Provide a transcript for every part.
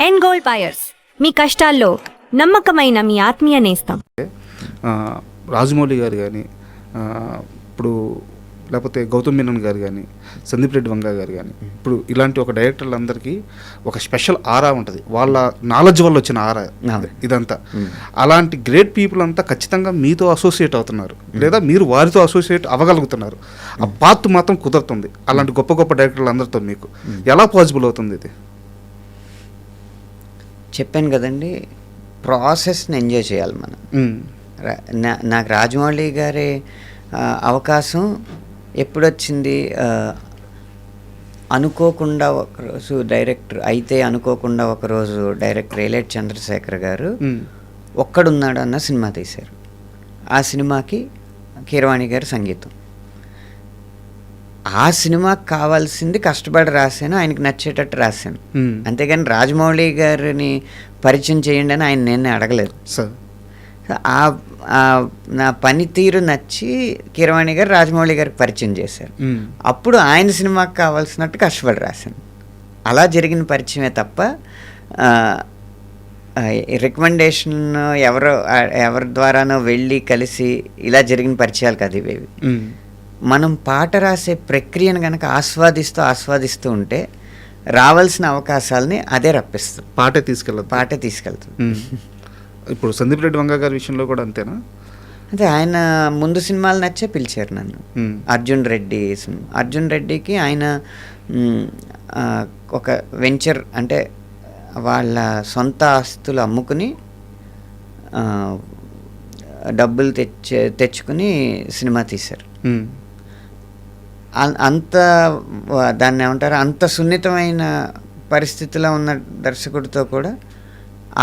End gold buyers, మీ కష్టాల్లో నమ్మకమైన మీ ఆత్మీయ నేస్తం. రాజమౌళి గారు కానీ, ఇప్పుడు లేకపోతే గౌతమ్ మీనన్ గారు కానీ, సందీప్ రెడ్డి వంగ గారు కానీ, ఇప్పుడు ఇలాంటి ఒక డైరెక్టర్లందరికీ ఒక స్పెషల్ ఆరా ఉంటుంది, వాళ్ళ నాలెడ్జ్ వల్ల వచ్చిన ఆరా ఇదంతా. అలాంటి గ్రేట్ పీపుల్ అంతా ఖచ్చితంగా మీతో అసోసియేట్ అవుతున్నారు, లేదా మీరు వారితో అసోసియేట్ అవ్వగలుగుతున్నారు. ఆ పాత్ మాత్రం కుదురుతుంది అలాంటి గొప్ప గొప్ప డైరెక్టర్లు అందరితో. మీకు ఎలా పాసిబుల్ అవుతుంది ఇది? చెప్పాను కదండి, ప్రాసెస్ని ఎంజాయ్ చేయాలి మనం. నాకు రాజమౌళి గారి అవకాశం ఎప్పుడొచ్చింది, అనుకోకుండా ఒకరోజు డైరెక్టర్ అయితే, అనుకోకుండా ఒకరోజు డైరెక్టర్ ఏలేటి చంద్రశేఖర్ గారు ఒక్కడున్నాడు అన్న సినిమా తీశారు. ఆ సినిమాకి కీరవాణి గారి సంగీతం. ఆ సినిమాకి కావాల్సింది కష్టపడి రాశాను, ఆయనకి నచ్చేటట్టు రాశాను. అంతేగాని రాజమౌళి గారిని పరిచయం చేయండి అని ఆయన నేను అడగలేదు. నా పనితీరు నచ్చి కీరవాణి గారు రాజమౌళి గారికి పరిచయం చేశారు. అప్పుడు ఆయన సినిమాకి కావాల్సినట్టు కష్టపడి రాశాను. అలా జరిగిన పరిచయమే తప్ప రికమెండేషన్ ఎవరి ద్వారానో వెళ్ళి కలిసి ఇలా జరిగిన పరిచయాలు కాదు ఇవేవి. మనం పాట రాసే ప్రక్రియను కనుక ఆస్వాదిస్తూ ఉంటే రావాల్సిన అవకాశాలని అదే రప్పిస్తుంది, పాటే తీసుకెళ్తుంది. ఇప్పుడు సందీప్ రెడ్డి వంగ గారి విషయంలో కూడా అంతేనా? అంటే ఆయన ముందు సినిమాలు నచ్చే పిలిచారు నన్ను. అర్జున్ రెడ్డికి ఆయన ఒక వెంచర్, అంటే వాళ్ళ సొంత ఆస్తులు అమ్ముకుని డబ్బులు తెచ్చుకుని సినిమా తీశారు. అంత దాన్ని ఏమంటారు, అంత సున్నితమైన పరిస్థితిలో ఉన్న దర్శకుడితో కూడా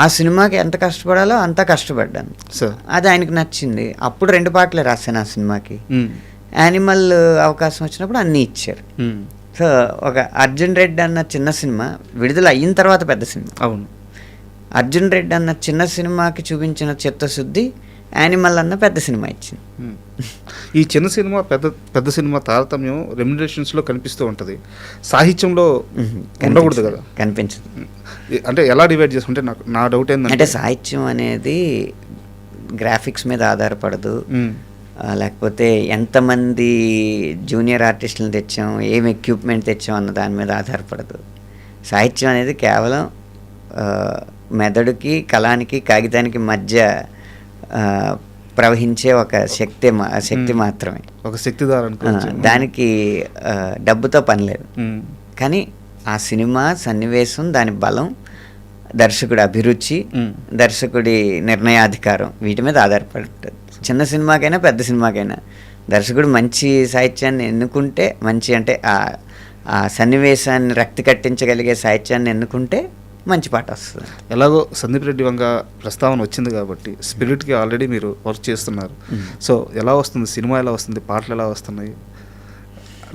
ఆ సినిమాకి ఎంత కష్టపడాలో అంత కష్టపడ్డాను. అది ఆయనకు నచ్చింది. అప్పుడు 2 పాటలే రాశాను ఆ సినిమాకి. యానిమల్ అవకాశం వచ్చినప్పుడు అన్నీ ఇచ్చారు. సో ఒక అర్జున్ రెడ్డి అన్న చిన్న సినిమా విడుదల అయిన తర్వాత పెద్ద సినిమా. అవును. అర్జున్ రెడ్డి అన్న చిన్న సినిమాకి చూపించిన చిత్తశుద్ధి యానిమల్ అన్న పెద్ద సినిమా ఇచ్చింది. ఈ చిన్న సినిమా పెద్ద సినిమా తారతమ్యం రెమ్యునరేషన్స్లో కనిపిస్తూ ఉంటుంది, సాహిత్యంలో ఉండకూడదు కదా? కనిపించదు. అంటే ఎలా డివైడ్ చేసుకుంటే నా డౌట్ ఏంటంటే, సాహిత్యం అనేది గ్రాఫిక్స్ మీద ఆధారపడదు, లేకపోతే ఎంతమంది జూనియర్ ఆర్టిస్టులను తెచ్చాం, ఏం ఎక్విప్మెంట్ తెచ్చాం అన్న దాని మీద ఆధారపడదు. సాహిత్యం అనేది కేవలం మెదడుకి, కళానికి, కాగితానికి మధ్య ప్రవహించే ఒక శక్తి మాత్రమే, ఒక శక్తిధార. దానికి డబ్బుతో పని లేదు. కానీ ఆ సినిమా సన్నివేశం, దాని బలం, దర్శకుడి అభిరుచి, దర్శకుడి నిర్ణయాధికారం, వీటి మీద ఆధారపడుతుంది. చిన్న సినిమాకైనా పెద్ద సినిమాకైనా దర్శకుడు మంచి సాహిత్యాన్ని ఎన్నుకుంటే, మంచి అంటే ఆ సన్నివేశాన్ని రక్తి కట్టించగలిగే సాహిత్యాన్ని ఎన్నుకుంటే మంచి పాట వస్తుంది. ఎలాగో సందీప్ రెడ్డి వంగ ప్రస్తావన వచ్చింది కాబట్టి స్పిరిట్కి ఆల్రెడీ మీరు వర్క్ చేస్తున్నారు. సో ఎలా వస్తుంది సినిమా, ఎలా వస్తుంది, పాటలు ఎలా వస్తున్నాయి?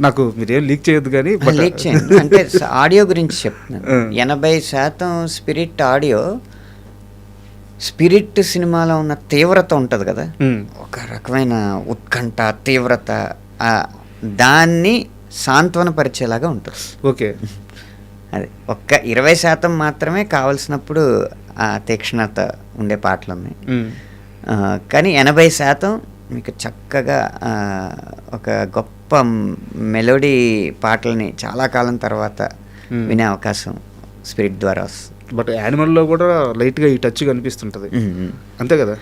నాకు మీరేం లీక్ చేయొద్దు కానీ. లీక్ చేయండి అంటే ఆడియో గురించి చెప్తున్నాను. 80% స్పిరిట్ ఆడియో. స్పిరిట్ సినిమాలో ఉన్న తీవ్రత ఉంటుంది కదా, ఒక రకమైన ఉత్కంఠ, తీవ్రత, దాన్ని సాంత్వన పరిచేలాగా ఉంటుంది. ఓకే. అది ఒక్క 20% మాత్రమే కావలసినప్పుడు ఆ తీక్షణత ఉండే పాటలు ఉన్నాయి. కానీ 80% మీకు చక్కగా ఒక గొప్ప మెలోడీ పాటలని చాలా కాలం తర్వాత వినే అవకాశం స్పిరిట్ ద్వారా వస్తుంది. బట్ యానిమల్లో కూడా లైట్గా ఈ టచ్ కనిపిస్తుంటుంది, అంతే కదా?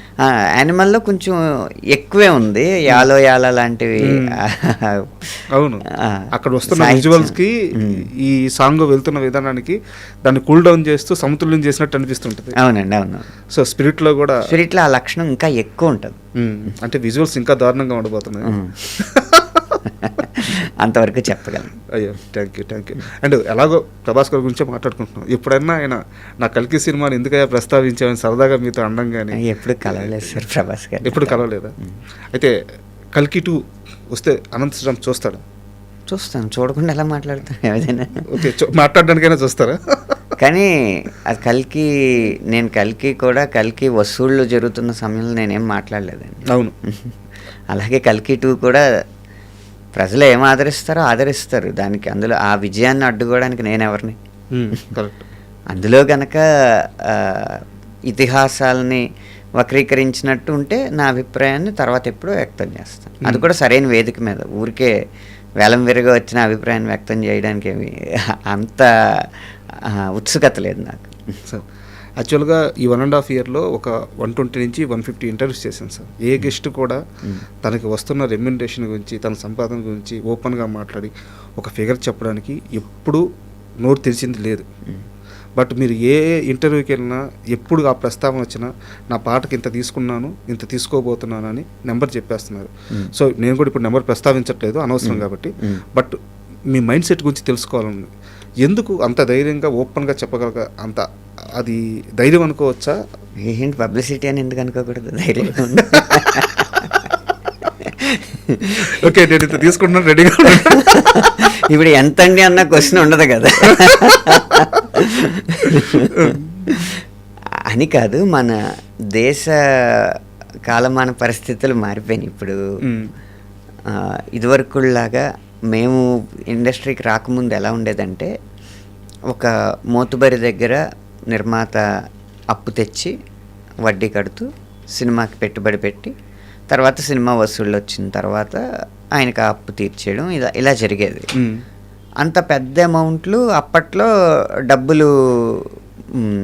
యానిమల్లో కొంచెం ఎక్కువే ఉంది, యాలో లాంటివి. అవును, అక్కడ వస్తున్న విజువల్స్కి ఈ సాంగ్ వెళ్తున్న విధానానికి దాన్ని కూల్ డౌన్ చేస్తూ సమతుల్యం చేసినట్టు అనిపిస్తుంటుంది. అవునండి, అవును. సో స్పిరిట్లో ఆ లక్షణం ఇంకా ఎక్కువ ఉంటుంది. అంటే విజువల్స్ ఇంకా దారుణంగా ఉండబోతున్నాయి. అంతవరకు చెప్పగలను. అయ్యో, థ్యాంక్ యూ. అండ్ ఎలాగో ప్రభాస్ గారి గురించే మాట్లాడుకుంటున్నాం. ఎప్పుడైనా ఆయన నా కల్కి సినిమాని ఎందుకయ్యా ప్రస్తావించామని సరదాగా మీతో అనడం కానీ? ఎప్పుడు కలవలేదు సార్ ప్రభాస్ గారు. ఎప్పుడు కలవలేదా? అయితే కల్కి 2 వస్తే అనంత శ్రీరామ్ చూస్తాడా? చూస్తాను, చూడకుండా ఎలా మాట్లాడతాను ఏదైనా. ఓకే, మాట్లాడడానికైనా చూస్తారా? కానీ అది నేను కల్కి వసూళ్ళు జరుగుతున్న సమయంలో నేనేం మాట్లాడలేదండి. అవును. అలాగే కల్కి 2 కూడా ప్రజలు ఏం ఆదరిస్తారో ఆదరిస్తారు. దానికి అందులో ఆ విజయాన్ని అడ్డుకోవడానికి నేను ఎవరిని? కరెక్ట్. అందులో గనక ఇతిహాసాలని వక్రీకరించినట్టు ఉంటే నా అభిప్రాయాన్ని తర్వాత ఎప్పుడో వ్యక్తం చేస్తాను. అది కూడా సరైన వేదిక మీద, ఊరికే వేలం విరగా వచ్చిన అభిప్రాయాన్ని వ్యక్తం చేయడానికి ఏమి అంత ఉత్సుకత లేదు నాకు. సార్ యాక్చువల్గా ఈ 1.5 ఇయర్లో ఒక 120 నుంచి 150 ఇంటర్వ్యూస్ చేశాను సార్. ఏ గెస్ట్ కూడా తనకి వస్తున్న రెమ్యునరేషన్ గురించి, తన సంపాదన గురించి ఓపెన్గా మాట్లాడి ఒక ఫిగర్ చెప్పడానికి ఎప్పుడు నోరు తెరిచింది లేదు. బట్ మీరు ఏ ఇంటర్వ్యూకి వెళ్ళినా ఎప్పుడు ఆ ప్రస్తావన వచ్చినా నా పాటకి ఇంత తీసుకున్నాను, ఇంత తీసుకోబోతున్నాను అని నెంబర్ చెప్పేస్తున్నారు. సో నేను కూడా ఇప్పుడు నెంబర్ ప్రస్తావించట్లేదు అనవసరం కాబట్టి. బట్ మీ మైండ్ సెట్ గురించి తెలుసుకోవాలని, ఎందుకు అంత ధైర్యంగా ఓపెన్గా చెప్పగలగా, అంత అది ధైర్యం అనుకోవచ్చా? ఏంటి పబ్లిసిటీ అని ఎందుకు అనుకోకూడదు, ధైర్యం. ఓకే, నేను ఇంత తీసుకుంటున్నాను, రెడీగా ఇప్పుడు ఎంత అండి అన్న క్వశ్చన్ ఉండదు కదా. అని కాదు, మన దేశ కాలమాన పరిస్థితులు మారిపోయినాయి ఇప్పుడు. ఇదివరకులాగా మేము ఇండస్ట్రీకి రాకముందు ఎలా ఉండేదంటే, ఒక మోతుబరి దగ్గర నిర్మాత అప్పు తెచ్చి వడ్డీ కడుతూ సినిమాకి పెట్టుబడి పెట్టి, తర్వాత సినిమా వసూళ్ళు వచ్చిన తర్వాత ఆయనకు ఆ అప్పు తీర్చేయడం, ఇలా జరిగేది. అంత పెద్ద అమౌంట్లు అప్పట్లో డబ్బులు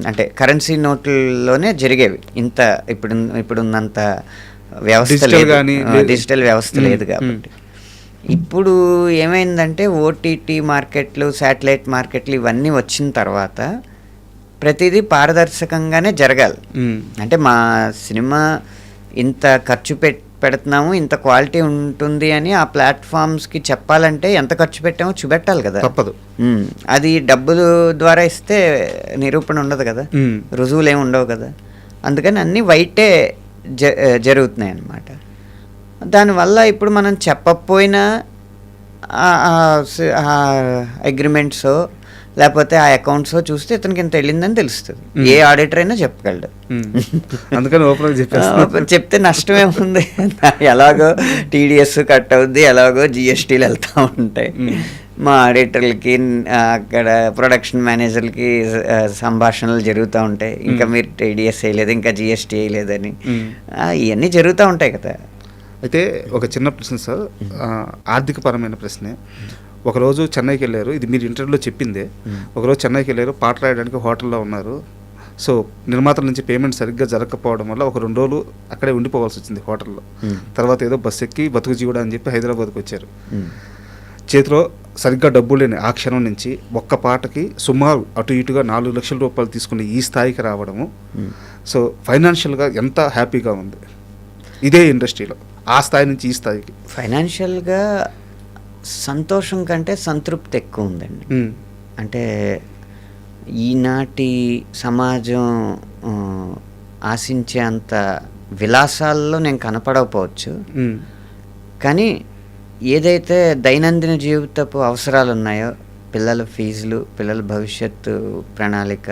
అంటే కరెన్సీ నోట్లలోనే జరిగేవి. ఇంత ఇప్పుడున్నంత వ్యవస్థ లేదు, డిజిటల్ వ్యవస్థ లేదు కాబట్టి. ఇప్పుడు ఏమైందంటే ఓటీటీ మార్కెట్లు, శాటిలైట్ మార్కెట్లు ఇవన్నీ వచ్చిన తర్వాత ప్రతిదీ పారదర్శకంగానే జరగాలి. అంటే మా సినిమా ఇంత ఖర్చు పెడుతున్నాము, ఇంత క్వాలిటీ ఉంటుంది అని ఆ ప్లాట్ఫామ్స్కి చెప్పాలంటే ఎంత ఖర్చు పెట్టామో చూపెట్టాలి కదా, తప్పదు. అది డబ్బులు ద్వారా ఇస్తే నిరూపణ ఉండదు కదా, రుజువులు ఏమి ఉండవు కదా. అందుకని అన్నీ వైటే జరుగుతున్నాయి అన్నమాట. దానివల్ల ఇప్పుడు మనం చెప్పకపోయినా అగ్రిమెంట్స్ లేకపోతే ఆ అకౌంట్స్ చూస్తే ఇతనికి ఇంత వెళ్ళిందని తెలుస్తుంది. ఏ ఆడిటర్ అయినా చెప్పగలడు. అందుకని ఓపెన్ చెప్తే నష్టమే ఉంది. ఎలాగో టీడీఎస్ కట్ అవుద్ది, ఎలాగో జిఎస్టీలు వెళ్తూ ఉంటాయి. మా ఆడిటర్లకి అక్కడ ప్రొడక్షన్ మేనేజర్లకి సంభాషణలు జరుగుతూ ఉంటాయి. ఇంకా మీరు టీడీఎస్ వేయలేదు, ఇంకా జిఎస్టీ వేయలేదని, ఇవన్నీ జరుగుతూ ఉంటాయి కదా. అయితే ఒక చిన్న ప్రశ్న సార్, ఆర్థికపరమైన ప్రశ్నే. ఒకరోజు చెన్నైకి వెళ్ళారు, ఇది మీరు ఇంటర్వ్యూలో చెప్పిందే. ఒకరోజు చెన్నైకి వెళ్ళారు, పాట రాయడానికి హోటల్లో ఉన్నారు. సో నిర్మాతల నుంచి పేమెంట్ సరిగ్గా జరగకపోవడం వల్ల ఒక 2 రోజులు అక్కడే ఉండిపోవాల్సి వచ్చింది హోటల్లో. తర్వాత ఏదో బస్సు ఎక్కి బతుకు జీవుడా అని చెప్పి హైదరాబాద్కి వచ్చారు. చేతిలో సరిగ్గా డబ్బులు లేని ఆ క్షణం నుంచి ఒక్క పాటకి సుమారు అటు ఇటుగా 4 లక్షల రూపాయలు తీసుకుని ఈ స్థాయికి రావడము, సో ఫైనాన్షియల్గా ఎంత హ్యాపీగా ఉంది ఇదే ఇండస్ట్రీలో, ఆ స్థాయి నుంచి ఈ స్థాయికి? ఫైనాన్షియల్గా సంతోషం కంటే సంతృప్తి ఎక్కువ ఉందండి. అంటే ఈనాటి సమాజం ఆశించే అంత విలాసాల్లో నేను కనపడకపోవచ్చు, కానీ ఏదైతే దైనందిన జీవితపు అవసరాలు ఉన్నాయో, పిల్లల ఫీజులు, పిల్లల భవిష్యత్తు ప్రణాళిక,